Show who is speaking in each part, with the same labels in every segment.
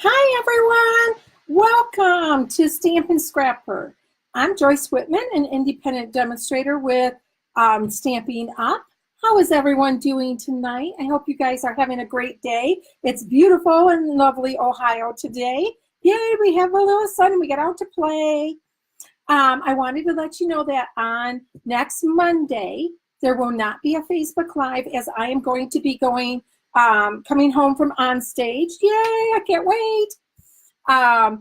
Speaker 1: Hi everyone! Welcome to Stampin' Scrapper. I'm Joyce Whitman, an independent demonstrator with Stampin' Up. How is everyone doing tonight? I hope you guys are having a great day. It's beautiful and lovely Ohio today. Yay, we have a little sun and we get out to play. I wanted to let you know that on next Monday, there will not be a Facebook Live as I am going to be coming home from on stage. Yay, I can't wait. It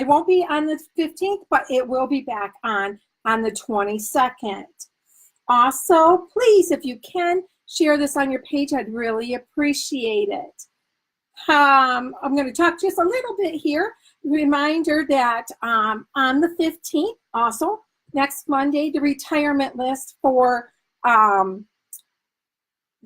Speaker 1: won't be on the 15th, but it will be back on the 22nd. Also, please, if you can, share this on your page. I'd really appreciate it. I'm going to talk just a little bit here. Reminder that on the 15th, also next Monday, the retirement list for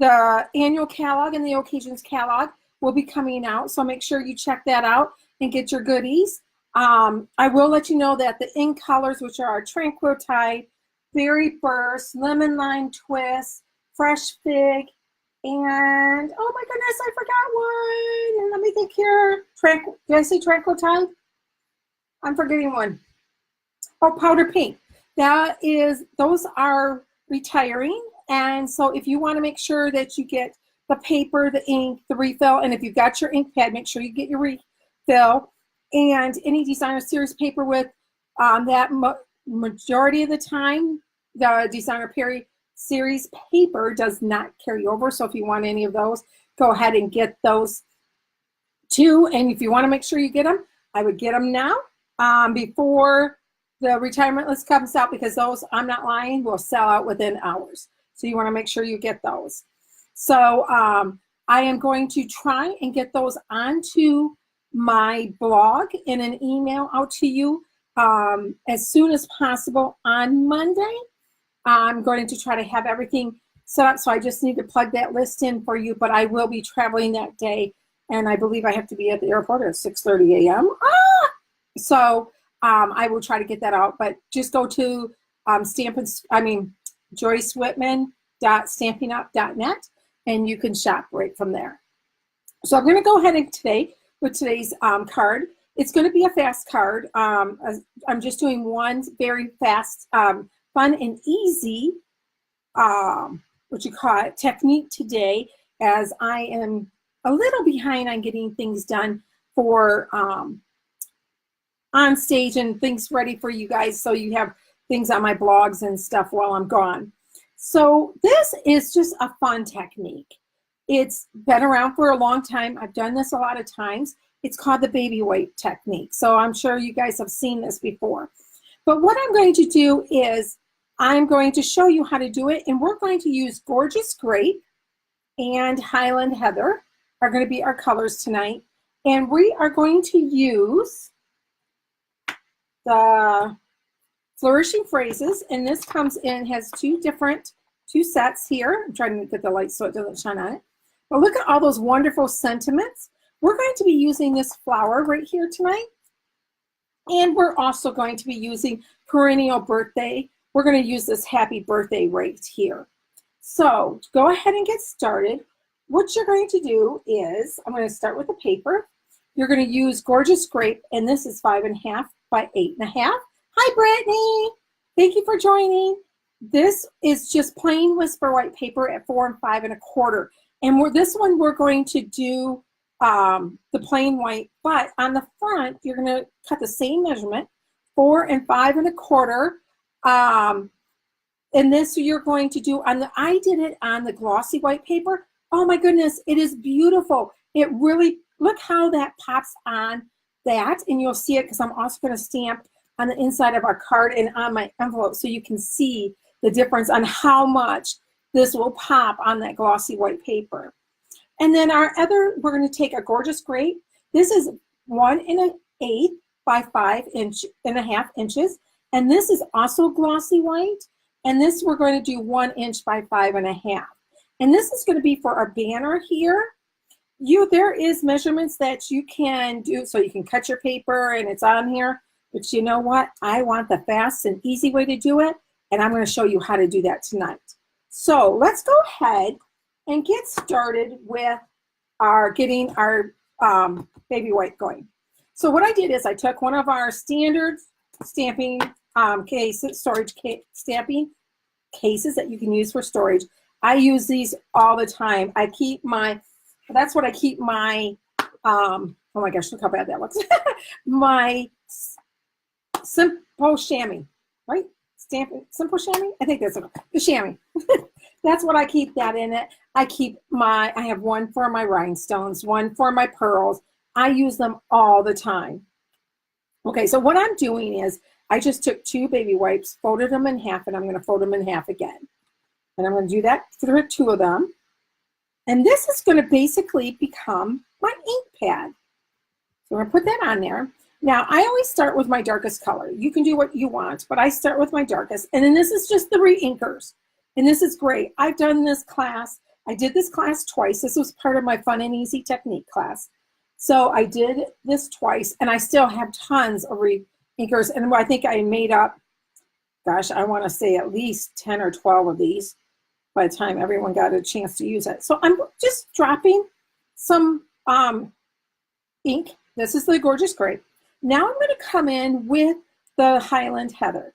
Speaker 1: the annual catalog and the occasions catalog will be coming out. So make sure you check that out and get your goodies. I will let you know that the ink colors, which are Tranquil Tide, Berry Burst, Lemon Lime Twist, Fresh Fig, and oh my goodness, I forgot one. And let me think here. Did I say Tranquil Tide? I'm forgetting one. Oh, Powder Pink. Those are retiring. And so if you want to make sure that you get the paper, the ink, the refill, and if you've got your ink pad, make sure you get your refill. And any designer series paper with that majority of the time, the designer series paper does not carry over. So if you want any of those, go ahead and get those too. And if you want to make sure you get them, I would get them now before the retirement list comes out, because those, I'm not lying, will sell out within hours. So you want to make sure you get those. So I am going to try and get those onto my blog in an email out to you as soon as possible on Monday. I'm going to try to have everything set up, so I just need to plug that list in for you, but I will be traveling that day, and I believe I have to be at the airport at 6:30 a.m. So I will try to get that out, but just go to JoyceWhitman.StampinUp.net, and you can shop right from there. So I'm going to go ahead and today's card. It's going to be a fast card. I'm just doing one very fast, fun and easy, technique today, as I am a little behind on getting things done for on stage and things ready for you guys, so you have things on my blogs and stuff while I'm gone. So this is just a fun technique. It's been around for a long time. I've done this a lot of times. It's called the baby wipe technique. So I'm sure you guys have seen this before. But what I'm going to do is I'm going to show you how to do it, and we're going to use Gorgeous Grape and Highland Heather are going to be our colors tonight. And we are going to use the Flourishing Phrases, and this comes in, has two sets here. I'm trying to get the light so it doesn't shine on it. But look at all those wonderful sentiments. We're going to be using this flower right here tonight. And we're also going to be using Perennial Birthday. We're going to use this Happy Birthday right here. So to go ahead and get started, what you're going to do is, I'm going to start with the paper. You're going to use Gorgeous Grape, and this is 5.5 by 8.5. Hi, Brittany. Thank you for joining. This is just plain Whisper White paper at 4 and 5.25. And this one we're going to do the plain white, but on the front, you're going to cut the same measurement, 4 and 5.25. And this you're going to do on I did it on the glossy white paper. Oh my goodness, it is beautiful. It really, look how that pops on that, and you'll see it because I'm also going to stamp on the inside of our card and on my envelope, so you can see the difference on how much this will pop on that glossy white paper. And then we're going to take a Gorgeous Grape. This is 1 1/8 by 5.5 inches. And this is also glossy white. And this we're going to do 1 inch by 5.5. And this is going to be for our banner here. There is measurements that you can do, so you can cut your paper and it's on here. But you know what? I want the fast and easy way to do it, and I'm going to show you how to do that tonight. So let's go ahead and get started with are getting our baby white going. So what I did is I took one of our standard stamping cases, stamping cases that you can use for storage. I use these all the time. I keep my, that's what I keep my, oh my gosh, look how bad that looks. My simple chamois, right? Simple chamois? I think that's the chamois. That's what I keep that in it. I keep my, I have one for my rhinestones, one for my pearls. I use them all the time. Okay, so what I'm doing is I just took 2 baby wipes, folded them in half, and I'm going to fold them in half again. And I'm going to do that for 2 of them. And this is going to basically become my ink pad. So I'm going to put that on there. Now, I always start with my darkest color. You can do what you want, but I start with my darkest. And then this is just the re-inkers. And this is great. I've done this class. I did this class twice. This was part of my Fun and Easy Technique class. So I did this twice, and I still have tons of re-inkers. And I think I made up, gosh, I want to say at least 10 or 12 of these by the time everyone got a chance to use it. So I'm just dropping some ink. This is the Gorgeous Grape. Now I'm going to come in with the Highland Heather.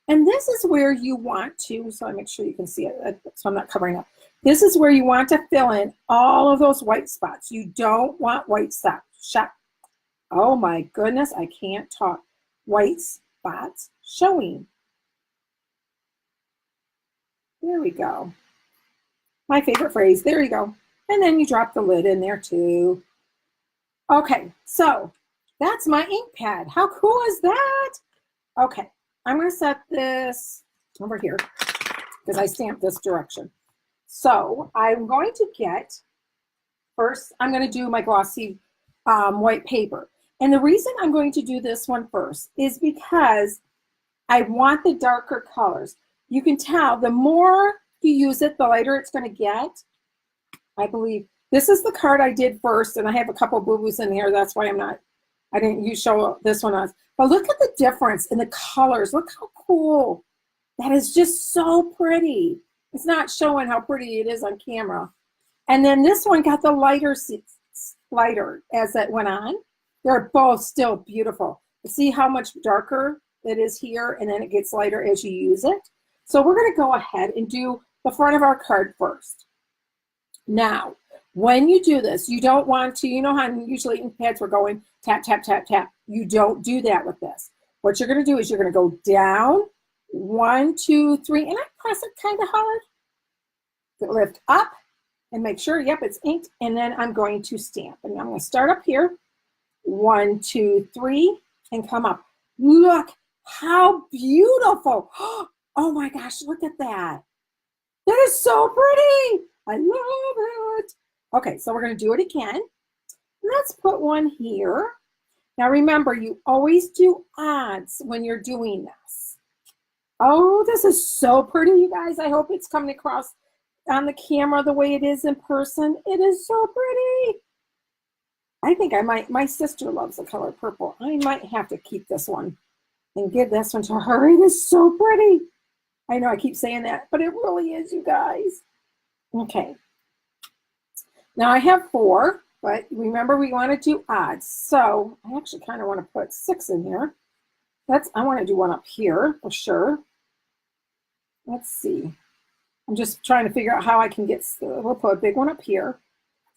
Speaker 1: And this is where you want to, so I make sure you can see it, so I'm not covering up. This is where you want to fill in all of those white spots. You don't want white spots. Oh my goodness, I can't talk. White spots showing. There we go. My favorite phrase, there you go. And then you drop the lid in there too. Okay, so that's my ink pad. How cool is that? Okay, I'm going to set this over here because I stamped this direction. So I'm going to get, first I'm going to do my glossy white paper. And the reason I'm going to do this one first is because I want the darker colors. You can tell the more you use it, the lighter it's going to get. I believe this is the card I did first, and I have a couple boo-boos in here. That's why I didn't show this one on. But look at the difference in the colors. Look how cool. That is just so pretty. It's not showing how pretty it is on camera. And then this one got the lighter as it went on. They're both still beautiful. See how much darker it is here, and then it gets lighter as you use it. So we're going to go ahead and do the front of our card first. Now, when you do this, you don't want to, you know how usually ink pads we're going tap, tap, tap, tap. You don't do that with this. What you're going to do is you're going to go down, 1, 2, 3, and I press it kind of hard. Lift up and make sure, yep, it's inked, and then I'm going to stamp. And I'm going to start up here, 1, 2, 3, and come up. Look how beautiful. Oh my gosh, look at that. That is so pretty. I love it. Okay, so we're going to do it again. Let's put one here. Now remember, you always do odds when you're doing this. Oh, this is so pretty, you guys. I hope it's coming across on the camera the way it is in person. It is so pretty. I think I might, my sister loves the color purple. I might have to keep this one and give this one to her. It is so pretty. I know I keep saying that, but it really is, you guys. Okay. Now I have 4, but remember we want to do odds. So I actually kind of want to put 6 in here. I want to do one up here for sure. Let's see. I'm just trying to figure out how I can get, we'll put a big one up here.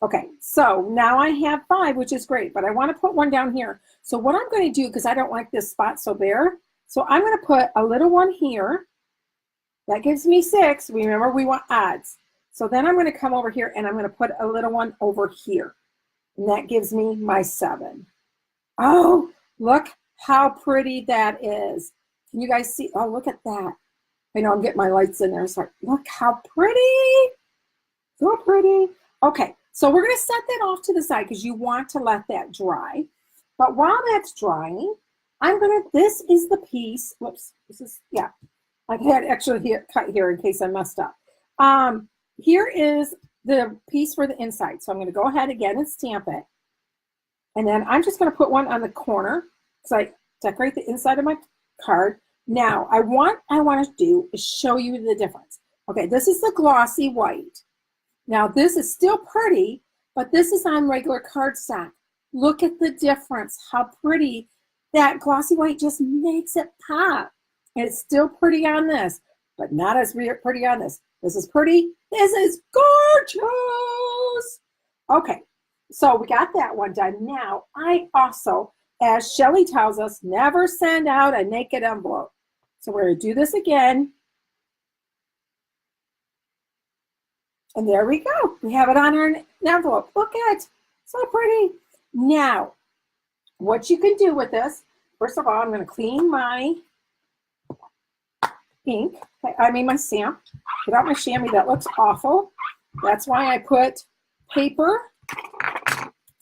Speaker 1: Okay, so now I have 5, which is great, but I want to put one down here. So what I'm going to do, because I don't like this spot so bare, so I'm going to put a little one here. That gives me 6. Remember, we want odds. So then I'm going to come over here and I'm going to put a little one over here. And that gives me my 7. Oh, look how pretty that is. Can you guys see? Oh, look at that. I know I'm getting my lights in there. So look how pretty. So pretty. Okay, so we're going to set that off to the side because you want to let that dry. But while that's drying, I'm going to, this is the piece. Whoops, this is, yeah. I had extra cut here in case I messed up. Here is the piece for the inside. So I'm going to go ahead again and stamp it. And then I'm just going to put one on the corner so I decorate the inside of my card. Now, I want to do is show you the difference. Okay, this is the glossy white. Now, this is still pretty, but this is on regular cardstock. Look at the difference, how pretty that glossy white just makes it pop. And it's still pretty on this, but not as pretty on this. This is pretty, this is gorgeous. Okay, so we got that one done. Now, I also, as Shelly tells us, never send out a naked envelope. So we're gonna do this again. And there we go. We have it on our envelope. Look at it, so pretty. Now, what you can do with this, first of all, I'm gonna clean my ink, my stamp. Get out my chamois, that looks awful. That's why I put paper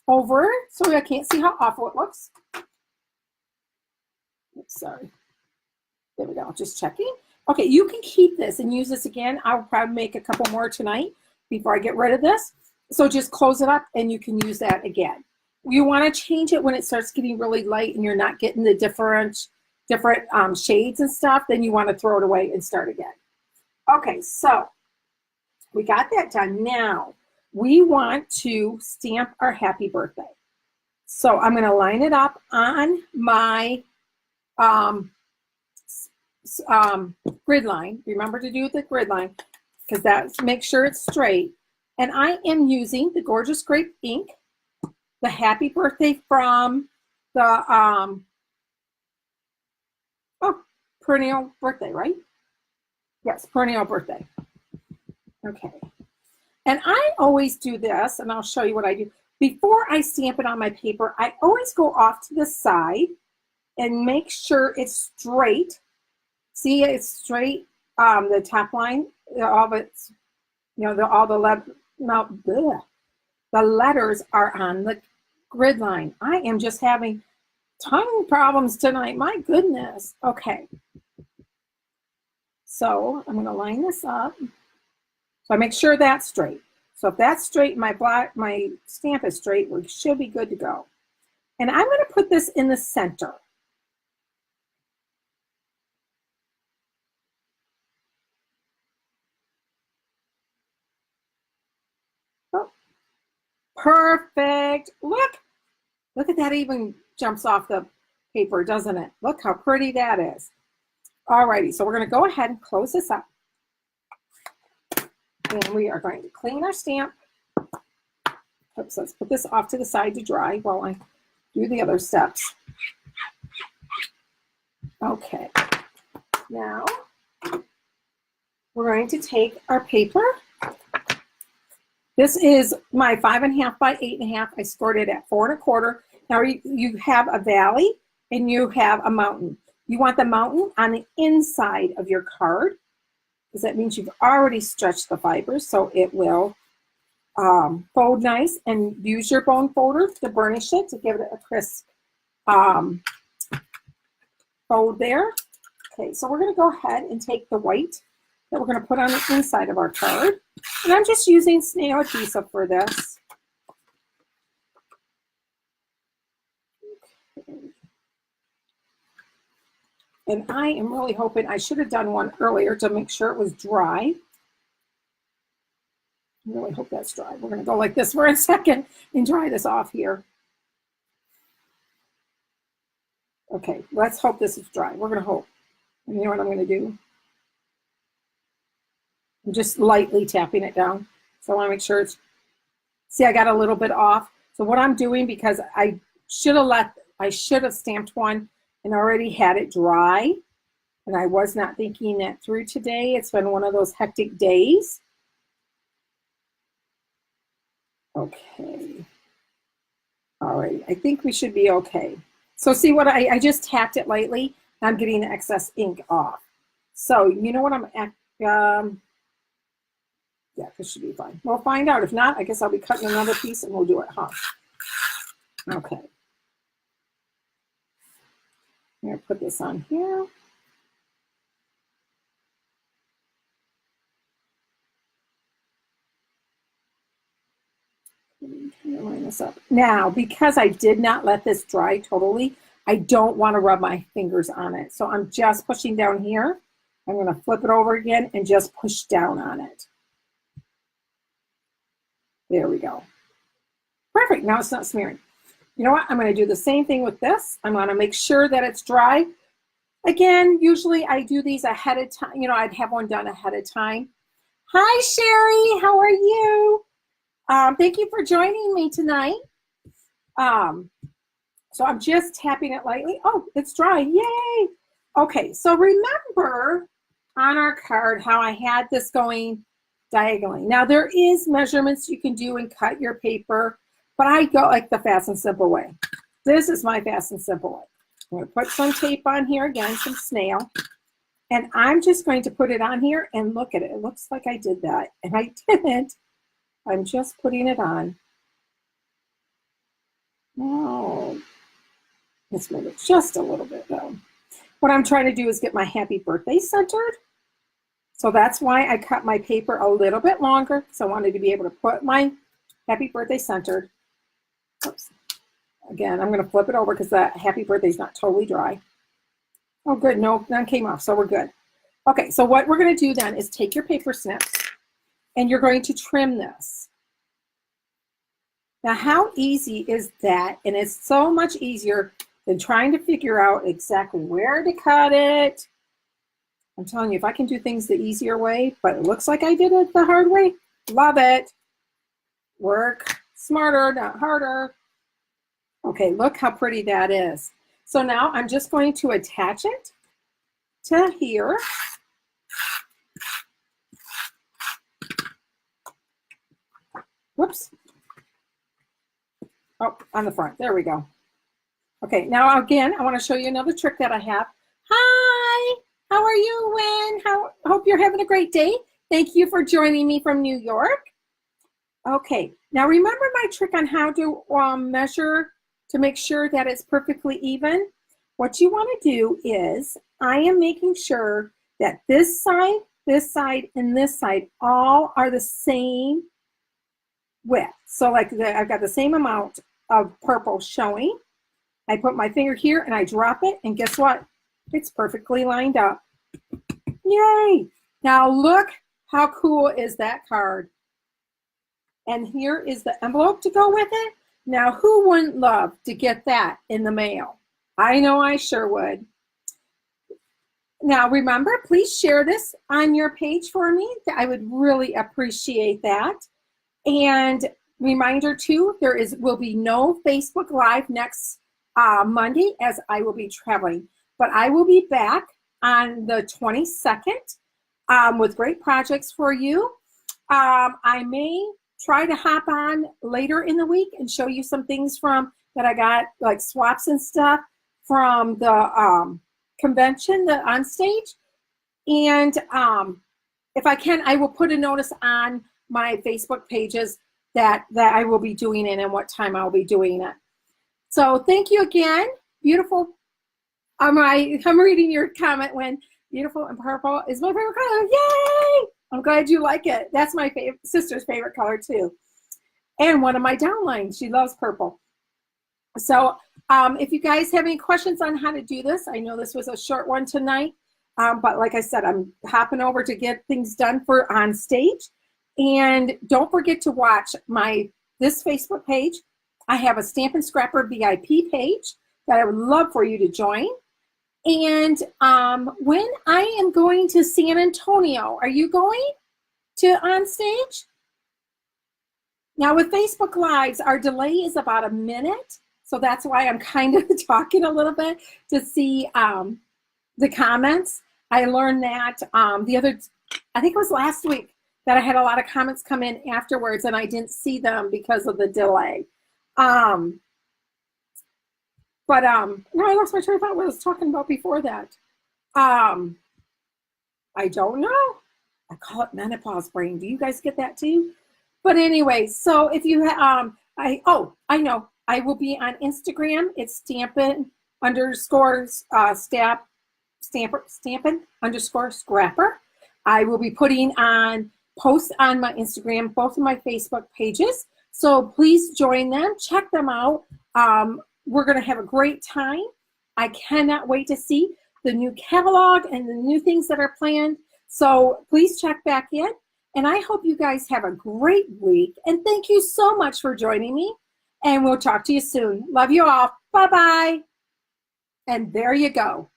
Speaker 1: over so I can't see how awful it looks. Oops, sorry. There we go, just checking. Okay, you can keep this and use this again. I'll probably make a couple more tonight before I get rid of this. So just close it up and you can use that again. You want to change it when it starts getting really light and you're not getting the different shades and stuff, then you want to throw it away and start again. Okay, so we got that done. Now we want to stamp our happy birthday. So I'm going to line it up on my grid line. Remember to do the grid line because that makes sure it's straight. And I am using the Gorgeous Grape ink, the happy birthday from the perennial birthday, right? Yes, perennial birthday. Okay. And I always do this, and I'll show you what I do. Before I stamp it on my paper, I always go off to the side and make sure it's straight. See, it's straight. The top line, all of it's, all the letters are on the grid line. I am just having tongue problems tonight. My goodness. Okay. So I'm going to line this up. So I make sure that's straight. So if that's straight, my stamp is straight, we should be good to go. And I'm going to put this in the center. Oh, perfect. Look at that, even jumps off the paper, doesn't it? Look how pretty that is. Alrighty, so we're going to go ahead and close this up. And we are going to clean our stamp. Oops, let's put this off to the side to dry while I do the other steps. Okay, now we're going to take our paper. This is my 5.5 by 8.5. I scored it at 4 1/4. Now you have a valley and you have a mountain. You want the mountain on the inside of your card because that means you've already stretched the fibers, so it will fold nice. And use your bone folder to burnish it to give it a crisp fold there. Okay, so we're going to go ahead and take the white that we're going to put on the inside of our card. And I'm just using snail adhesive for this. Okay. And I am really hoping, I should have done one earlier to make sure it was dry. I really hope that's dry. We're going to go like this for a second and dry this off here. Okay, let's hope this is dry. We're going to hope. And you know what I'm going to do? I'm just lightly tapping it down. So I want to make sure it's, see, I got a little bit off. So what I'm doing, because I should have stamped one and already had it dry. And I was not thinking that through today. It's been one of those hectic days. Okay. All right, I think we should be okay. So see what I just tapped it lightly. I'm getting the excess ink off. So you know what yeah, this should be fine. We'll find out. If not, I guess I'll be cutting another piece and we'll do it, huh? Okay. I'm going to put this on here. Line this up. Now, because I did not let this dry totally, I don't want to rub my fingers on it. So I'm just pushing down here. I'm going to flip it over again and just push down on it. There we go. right, now it's not smearing. You know what? I'm going to do the same thing with this. I'm going to make sure that it's dry. Again, usually I do these ahead of time. You know, I'd have one done ahead of time. Hi, Sherry. How are you? Thank you for joining me tonight. So I'm just tapping it lightly. Oh, it's dry. Yay. Okay, so remember on our card how I had this going diagonally. Now, there is measurements you can do and cut your paper, but I go like the fast and simple way. This is my fast and simple way. I'm going to put some tape on here again, some snail, and I'm just going to put it on here and look at it. It looks like I did that, and I didn't. I'm just putting it on. Oh, let's move it just a little bit though. What I'm trying to do is get my happy birthday centered. So that's why I cut my paper a little bit longer, because I wanted to be able to put my happy birthday centered. Oops. Again, I'm going to flip it over because that happy birthday is not totally dry. Oh, good. No, none came off, so we're good. Okay, so what we're going to do then is take your paper snips and you're going to trim this. Now, how easy is that? And it's so much easier than trying to figure out exactly where to cut it. I'm telling you, if I can do things the easier way, but it looks like I did it the hard way, love it. Work smarter, not harder. Okay, look how pretty that is. So now I'm just going to attach it to here. Whoops. Oh, on the front. There we go. Okay, now again, I want to show you another trick that I have. Hi, how are you, Wen? Hope you're having a great day. Thank you for joining me from New York. Okay, now remember my trick on how to measure to make sure that it's perfectly even? What you want to do is, I am making sure that this side, and this side all are the same width. So like I've got the same amount of purple showing. I put my finger here and I drop it, and guess what? It's perfectly lined up. Yay! Now look how cool is that card. And here is the envelope to go with it. Now who wouldn't love to get that in the mail? I know I sure would. Now remember, please share this on your page for me. I would really appreciate that. And reminder too, will be no Facebook Live next Monday, as I will be traveling. But I will be back on the 22nd with great projects for you. I may try to hop on later in the week and show you some things that I got, like swaps and stuff from the convention, the on stage. And if I can, I will put a notice on my Facebook pages that I will be doing it and what time I'll be doing it. So thank you again. Beautiful. I'm reading your comment when beautiful and purple is my favorite color. Yay! I'm glad you like it. That's my sister's favorite color too. And one of my downlines, she loves purple. So if you guys have any questions on how to do this, I know this was a short one tonight, but like I said, I'm hopping over to get things done for on stage. And don't forget to watch this Facebook page. I have a Stampin' Scrapper VIP page that I would love for you to join. And when I am going to San Antonio, are you going to on stage? Now with Facebook Lives, our delay is about a minute. So that's why I'm kind of talking a little bit to see the comments. I learned that I think it was last week, that I had a lot of comments come in afterwards and I didn't see them because of the delay. No, I lost my train of thought what I was talking about before that. I don't know. I call it menopause brain. Do you guys get that too? But anyway, so if you I know. I will be on Instagram. It's Stampin _ Scrapper. I will be putting on posts on my Instagram, both of my Facebook pages. So please join them, check them out. We're going to have a great time. I cannot wait to see the new catalog and the new things that are planned. So please check back in. And I hope you guys have a great week. And thank you so much for joining me. and we'll talk to you soon. Love you all. Bye-bye. And there you go.